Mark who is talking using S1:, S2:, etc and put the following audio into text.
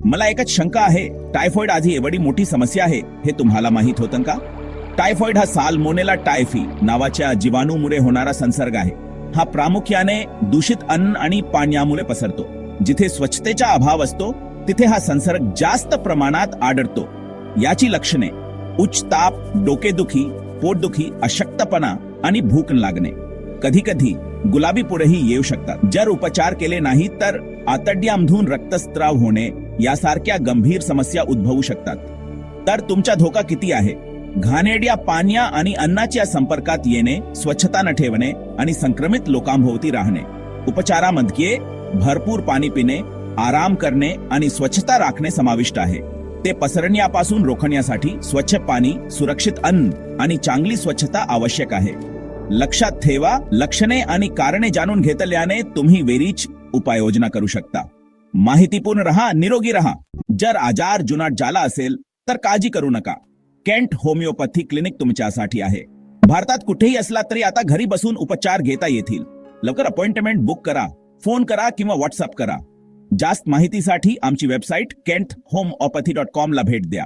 S1: मला एकच शंका आहे, टायफॉइड आधी एवढी मोठी समस्या आहे हे तुम्हाला माहित होतं का? टायफॉइड हा साल्मोनेला टायफी नावाच्या जीवाणूमुळे होणारा संसर्ग आहे. हा प्रामुख्याने दूषित अन्न आणि पाण्यामुळे पसरतो. जिथे स्वच्छतेचा अभाव असतो तिथे हा संसर्ग जास्त प्रमाणात आढळतो. याची लक्षणे उच्च ताप, डोकेदुखी, पोटदुखी, अशक्तपणा आणि भूक लागणे. कधी कधी गुलाबी पुरेही येऊ शकतात. जर उपचार केले नाही तर आतड्यामधून रक्तस्राव होणे यासारख्या गंभीर समस्या उद्भवू शकतात. तर तुमचा धोका किती आहे? घाणेरड्या पाण्या आणि अन्नाच्या संपर्कात येणे, स्वच्छता न ठेवणे आणि संक्रमित लोकांभोवती राहणे. उपचारामध्ये भरपूर पाणी पिणे, आराम करणे आणि स्वच्छता राखणे समाविष्ट आहे. ते पसरण्यापासून रोखण्यासाठी स्वच्छ पाणी, सुरक्षित अन्न आणि चांगली स्वच्छता आवश्यक आहे. लक्षात ठेवा, लक्षणे आणि कारणे जाणून घेतल्याने तुम्ही वेळीच उपाययोजना करू शकता. माहितीपूर्ण रहा, निरोगी रहा. जर आजार जुनाट झाला असेल तर काळजी करू नका. केंट होमिओपॅथी क्लिनिक तुमच्यासाठी आहे. भारतात कुठेही असला तरी आता घरी बसून उपचार घेता येतील. लवकर अपॉइंटमेंट बुक करा, फोन करा किंवा व्हॉट्सअप करा. जास्त माहितीसाठी आमची वेबसाईट kenthomeopathy.com ला भेट द्या.